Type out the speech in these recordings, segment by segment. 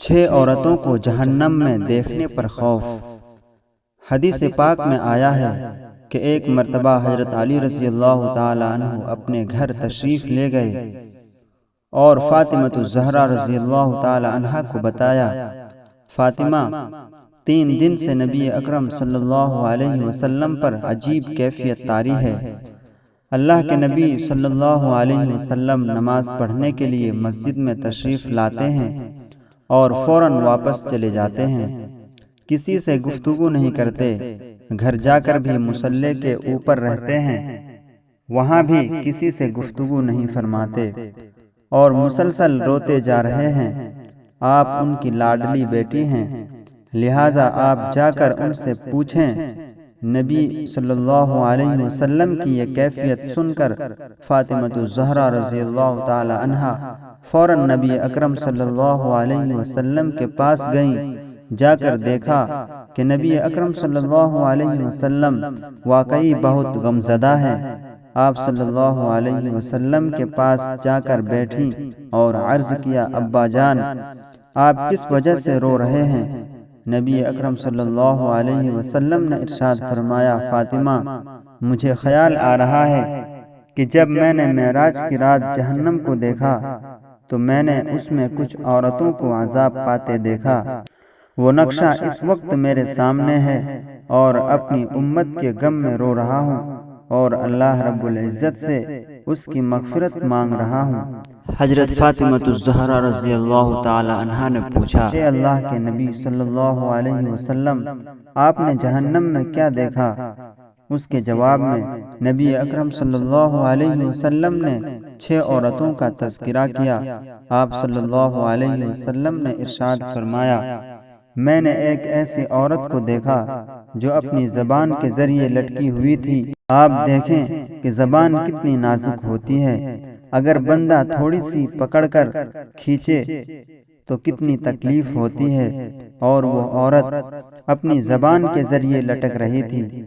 6 عورتوں کو جہنم میں دیکھنے پر خوف۔ حدیث پاک میں آیا ہے کہ ایک مرتبہ حضرت علی رضی اللہ تعالی عنہ اپنے گھر تشریف لے گئے اور فاطمہ الزہرا رضی اللہ تعالی عنہ کو بتایا، فاطمہ 3 دن سے نبی اکرم صلی اللہ علیہ وسلم پر عجیب کیفیت طاری ہے۔ اللہ کے نبی صلی اللہ علیہ وسلم نماز پڑھنے کے لیے مسجد میں تشریف لاتے ہیں اور فوراً واپس چلے جاتے ہیں، کسی سے گفتگو نہیں کرتے، گھر جا کر بھی مصلی کے اوپر رہتے ہیں، وہاں بھی کسی سے گفتگو نہیں فرماتے اور مسلسل روتے جا رہے ہیں۔ آپ ان کی لاڈلی بیٹی ہیں، لہٰذا آپ جا کر ان سے پوچھیں۔ نبی صلی اللہ علیہ وسلم کی یہ کیفیت سن کر فاطمہ الزہرا رضی اللہ تعالی عنہا فوراً نبی اکرم صلی اللہ علیہ وسلم کے پاس گئیں۔ جا کر دیکھا کہ نبی اکرم صلی اللہ علیہ وسلم واقعی بہت غمزدہ ہیں۔ آپ صلی اللہ علیہ وسلم کے پاس جا کر بیٹھیں اور عرض کیا، ابا جان، آپ کس وجہ سے رو رہے ہیں؟ نبی اکرم صلی اللہ علیہ وسلم نے ارشاد فرمایا، فاطمہ، مجھے خیال آ رہا ہے کہ جب میں نے معراج کی رات جہنم کو دیکھا تو میں نے اس میں کچھ عورتوں کو عذاب پاتے دیکھا۔ وہ نقشہ اس وقت میرے سامنے ہے اور اپنی امت کے غم میں رو رہا ہوں اور اللہ رب العزت سے اس کی مغفرت مانگ رہا ہوں۔ حضرت فاطمہ الزہرا رضی اللہ تعالی عنہا نے پوچھا، اے اللہ کے نبی صلی اللہ علیہ وسلم، آپ نے جہنم میں کیا دیکھا؟ اس کے جواب میں نبی اکرم صلی اللہ علیہ وسلم نے 6 عورتوں کا تذکرہ کیا۔ آپ صلی اللہ علیہ وسلم نے ارشاد فرمایا، میں نے ایک ایسی عورت کو دیکھا جو اپنی زبان کے ذریعے لٹکی ہوئی تھی۔ آپ دیکھیں کہ زبان کتنی نازک ہوتی ہے، اگر بندہ تھوڑی سی پکڑ کر کھینچے تو کتنی تکلیف ہوتی ہے، اور وہ عورت اپنی زبان کے ذریعے لٹک رہی تھی،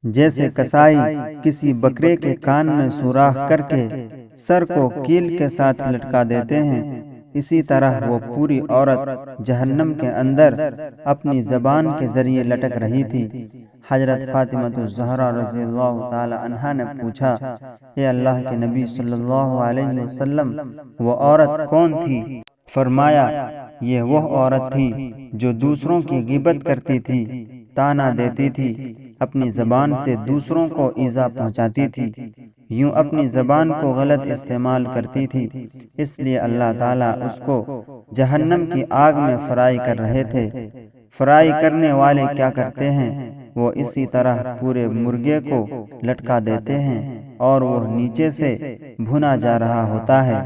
جیسے کسائی کسی بکرے کے کان میں سوراخ کر کے سر کو کیل کے ساتھ لٹکا دیتے ہیں، اسی طرح وہ پوری عورت جہنم کے اندر اپنی زبان کے ذریعے لٹک رہی تھی۔ حضرت فاطمہ الزہرا رضی اللہ تعالی عنہا نے پوچھا، اے اللہ کے نبی صلی اللہ علیہ وسلم، وہ عورت کون تھی؟ فرمایا، یہ وہ عورت تھی جو دوسروں کی غیبت کرتی تھی، طعنہ دیتی تھی، اپنی زبان سے دوسروں کو ایذا پہنچاتی تھی، یوں اپنی زبان کو غلط استعمال کرتی تھی، اس لیے اللہ تعالیٰ اس کو جہنم کی آگ میں فرائی کر رہے تھے۔ فرائی کرنے والے کیا کرتے ہیں؟ وہ اسی طرح پورے مرغے کو لٹکا دیتے ہیں اور وہ نیچے سے بھونا جا رہا ہوتا ہے۔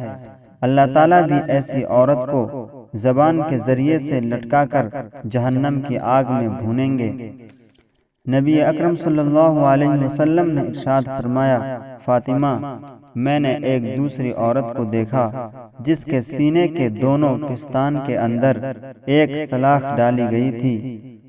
اللہ تعالیٰ بھی ایسی عورت کو زبان کے ذریعے سے لٹکا کر جہنم کی آگ میں بھونیں گے۔ نبی اکرم صلی اللہ علیہ وسلم نے ارشاد فرمایا، فاطمہ، میں نے ایک دوسری عورت کو دیکھا جس کے سینے کے دونوں پستان کے اندر ایک سلاخ ڈالی گئی تھی،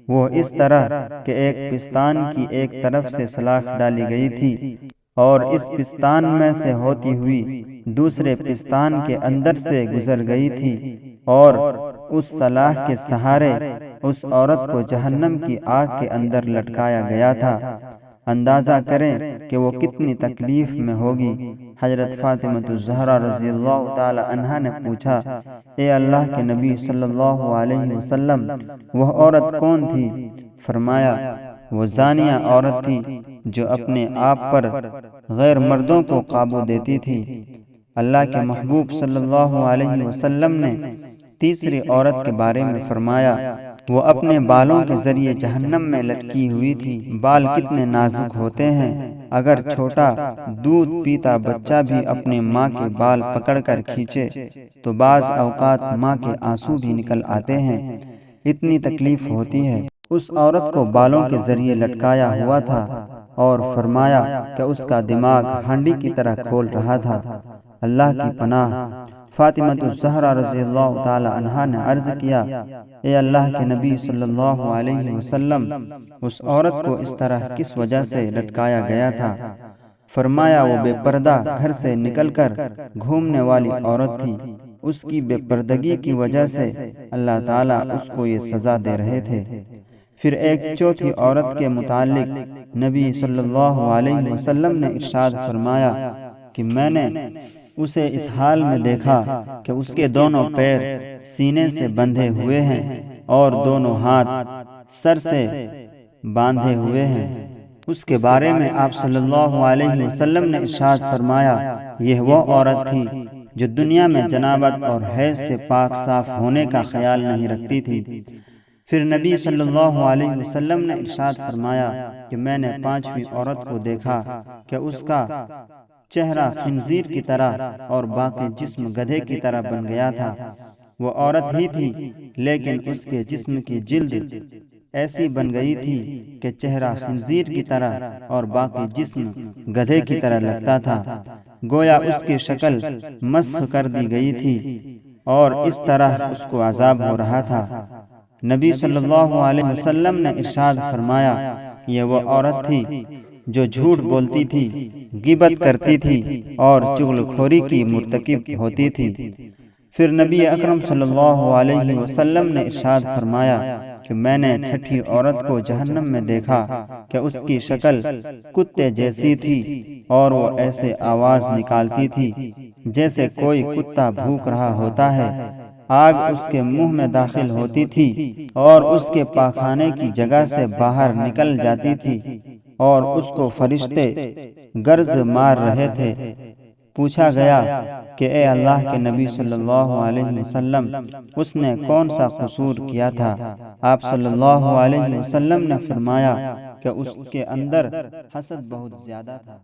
وہ اس طرح کہ ایک پستان کی ایک طرف سے سلاخ ڈالی گئی تھی اور اس پستان میں سے ہوتی ہوئی دوسرے پستان کے اندر سے گزر گئی تھی، اور اس سلاخ کے سہارے اس عورت کو جہنم کی آگ کے اندر لٹکایا گیا تھا۔ اندازہ کریں کہ وہ کتنی تکلیف میں ہوگی۔ حضرت فاطمہ الزہرا رضی اللہ تعالی عنہا نے پوچھا، اے اللہ کے نبی صلی اللہ علیہ وسلم، وہ عورت کون تھی؟ فرمایا، وہ زانیہ عورت تھی جو اپنے آپ پر غیر مردوں کو قابو دیتی تھی۔ اللہ کے محبوب صلی اللہ علیہ وسلم نے تیسری عورت کے بارے میں فرمایا، وہ اپنے بالوں کے ذریعے جہنم میں لٹکی ہوئی تھی۔ بال کتنے نازک ہوتے ہیں، اگر چھوٹا دودھ پیتا بچہ بھی اپنے ماں کے بال پکڑ کر کھینچے تو بعض اوقات ماں کے آنسو بھی نکل آتے ہیں، اتنی تکلیف ہوتی ہے۔ اس عورت کو بالوں کے ذریعے لٹکایا ہوا تھا اور فرمایا کہ اس کا دماغ ہانڈی کی طرح کھول رہا تھا۔ اللہ کی پناہ۔ فاطمہ الزہرا رضی اللہ تعالی عنہا نے عرض کیا، اے اللہ کے نبی صلی اللہ علیہ وسلم، اس عورت کو اس طرح کس وجہ سے لٹکایا گیا تھا؟ فرمایا، وہ بے پردہ گھر سے نکل کر گھومنے والی عورت تھی، اس کی بے پردگی کی وجہ سے اللہ تعالیٰ اس کو یہ سزا دے رہے تھے۔ پھر ایک چوتھی عورت کے متعلق نبی صلی اللہ علیہ وسلم نے ارشاد فرمایا کہ میں نے اسے اس حال میں دیکھا کہ اس کے دونوں پیر سینے سے بندھے ہوئے ہیں اور دونوں ہاتھ سر سے باندھے ہوئے ہیں۔ اس کے بارے میں آپ صلی اللہ علیہ وسلم نے ارشاد فرمایا، یہ وہ عورت تھی جو دنیا میں جنابت اور حیض سے پاک صاف ہونے کا خیال نہیں رکھتی تھی۔ پھر نبی صلی اللہ علیہ وسلم نے ارشاد فرمایا کہ میں نے پانچویں عورت کو دیکھا کہ اس کا چہرہ خنزیر کی طرح اور باقی جسم گدھے کی طرح بن گیا تھا۔ وہ عورت ہی تھی لیکن اس کے جسم کی جلد ایسی بن گئی تھی کہ چہرہ خنزیر کی طرح اور باقی جسم گدھے کی طرح لگتا تھا، گویا اس کی شکل مسخ کر دی گئی تھی اور اس طرح اس کو عذاب ہو رہا تھا۔ نبی صلی اللہ علیہ وسلم نے ارشاد فرمایا، یہ وہ عورت تھی جو جھوٹ بولتی تھی، غیبت کرتی تھی اور چغلخوری کی مرتکب ہوتی تھی۔ پھر نبی اکرم صلی اللہ علیہ وسلم نے ارشاد فرمایا کہ میں نے چھٹی عورت کو جہنم میں دیکھا کہ اس کی شکل کتے جیسی تھی اور وہ ایسے آواز نکالتی تھی جیسے کوئی کتا بھوک رہا ہوتا ہے۔ آگ اس کے منہ میں داخل ہوتی تھی اور اس کے پاخانے کی جگہ سے باہر نکل جاتی تھی اور اس کو فرشتے گرز مار رہے تھے۔ پوچھا گیا کہ اے اللہ کے نبی صلی اللہ علیہ وسلم، اس نے کون سا قصور کیا تھا؟ آپ صلی اللہ علیہ وسلم نے فرمایا کہ اس کے اندر حسد بہت زیادہ تھا۔